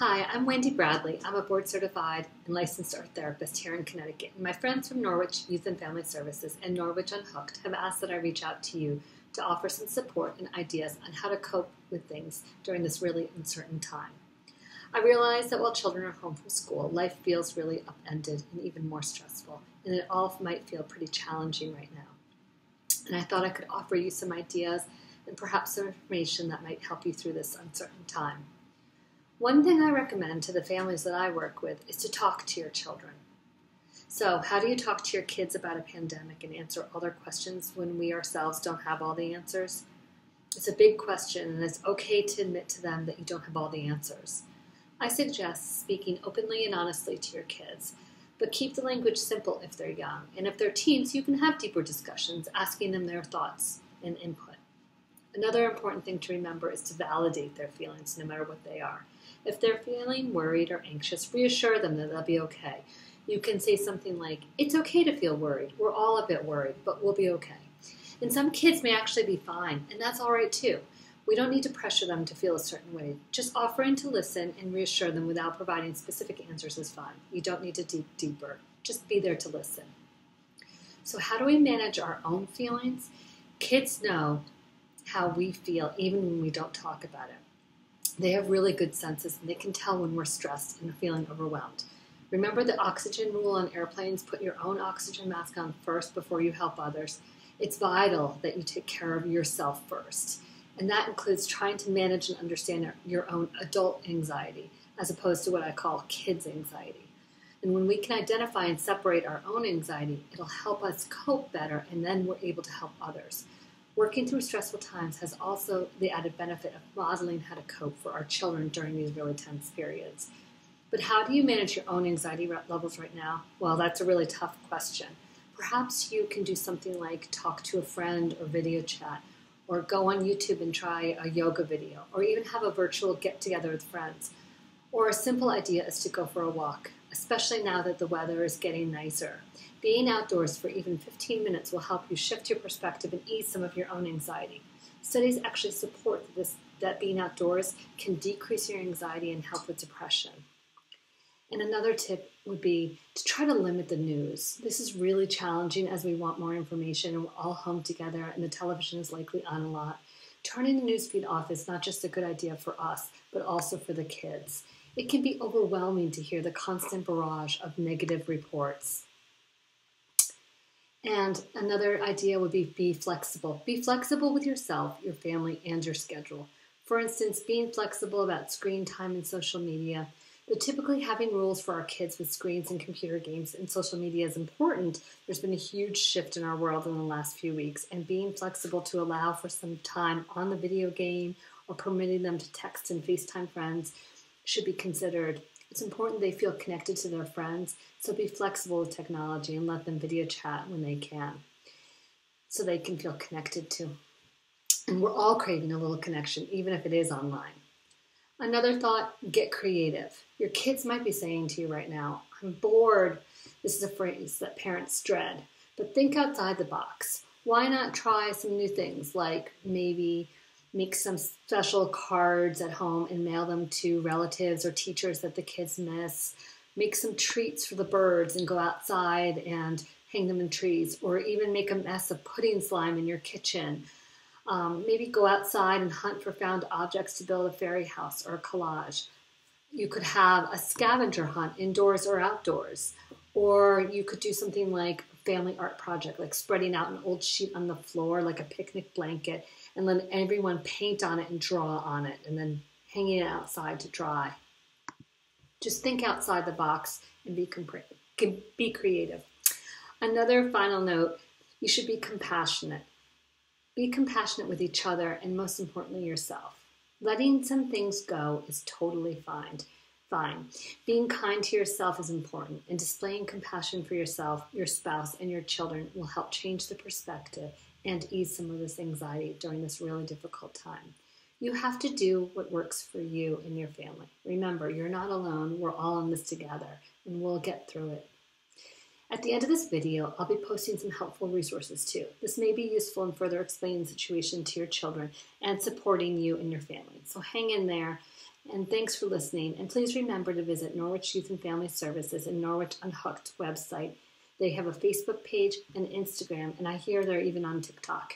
Hi, I'm Wendy Bradley. I'm a board certified and licensed art therapist here in Connecticut. And my friends from Norwich Youth and Family Services and Norwich Unhooked have asked that I reach out to you to offer some support and ideas on how to cope with things during this really uncertain time. I realize that while children are home from school, life feels really upended and even more stressful, and it all might feel pretty challenging right now. And I thought I could offer you some ideas and perhaps some information that might help you through this uncertain time. One thing I recommend to the families that I work with is to talk to your children. So, how do you talk to your kids about a pandemic and answer all their questions when we ourselves don't have all the answers? It's a big question, and it's okay to admit to them that you don't have all the answers. I suggest speaking openly and honestly to your kids, but keep the language simple if they're young. And if they're teens, you can have deeper discussions, asking them their thoughts and input. Another important thing to remember is to validate their feelings, no matter what they are. If they're feeling worried or anxious, reassure them that they'll be okay. You can say something like, "It's okay to feel worried. We're all a bit worried, but we'll be okay." And some kids may actually be fine, and that's all right too. We don't need to pressure them to feel a certain way. Just offering to listen and reassure them without providing specific answers is fine. You don't need to dig deeper. Just be there to listen. So how do we manage our own feelings? Kids know how we feel even when we don't talk about it. They have really good senses, and they can tell when we're stressed and feeling overwhelmed. Remember the oxygen rule on airplanes? Put your own oxygen mask on first before you help others. It's vital that you take care of yourself first. And that includes trying to manage and understand your own adult anxiety, as opposed to what I call kids' anxiety. And when we can identify and separate our own anxiety, it'll help us cope better, and then we're able to help others. Working through stressful times has also the added benefit of modeling how to cope for our children during these really tense periods. But how do you manage your own anxiety levels right now? Well, that's a really tough question. Perhaps you can do something like talk to a friend or video chat, or go on YouTube and try a yoga video, or even have a virtual get-together with friends. Or a simple idea is to go for a walk, especially now that the weather is getting nicer. Being outdoors for even 15 minutes will help you shift your perspective and ease some of your own anxiety. Studies actually support that being outdoors can decrease your anxiety and help with depression. And another tip would be to try to limit the news. This is really challenging as we want more information and we're all home together and the television is likely on a lot. Turning the newsfeed off is not just a good idea for us, but also for the kids. It can be overwhelming to hear the constant barrage of negative reports. And another idea would be flexible. Be flexible with yourself, your family, and your schedule. For instance, being flexible about screen time and social media. Though typically having rules for our kids with screens and computer games and social media is important, there's been a huge shift in our world in the last few weeks, and being flexible to allow for some time on the video game or permitting them to text and FaceTime friends should be considered. It's important they feel connected to their friends, so be flexible with technology and let them video chat when they can, so they can feel connected too. And we're all craving a little connection, even if it is online. Another thought, get creative. Your kids might be saying to you right now, "I'm bored." This is a phrase that parents dread, but think outside the box. Why not try some new things, like maybe make some special cards at home and mail them to relatives or teachers that the kids miss. Make some treats for the birds and go outside and hang them in trees, or even make a mess of pudding slime in your kitchen. Maybe go outside and hunt for found objects to build a fairy house or a collage. You could have a scavenger hunt indoors or outdoors. Or you could do something like a family art project, like spreading out an old sheet on the floor like a picnic blanket and letting everyone paint on it and draw on it and then hanging it outside to dry. Just think outside the box and be creative. Another final note, you should be compassionate. Be compassionate with each other and most importantly yourself. Letting some things go is totally fine. Being kind to yourself is important, and displaying compassion for yourself, your spouse, and your children will help change the perspective and ease some of this anxiety during this really difficult time. You have to do what works for you and your family. Remember, you're not alone. We're all in this together, and we'll get through it. At the end of this video, I'll be posting some helpful resources too. This may be useful in further explaining the situation to your children and supporting you and your family. So hang in there, And thanks for listening. And please remember to visit Norwich Youth and Family Services and Norwich Unhooked website. They have a Facebook page and Instagram, and I hear they're even on TikTok.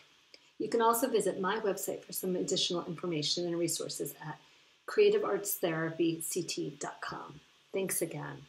You can also visit my website for some additional information and resources at creativeartstherapyct.com. Thanks again.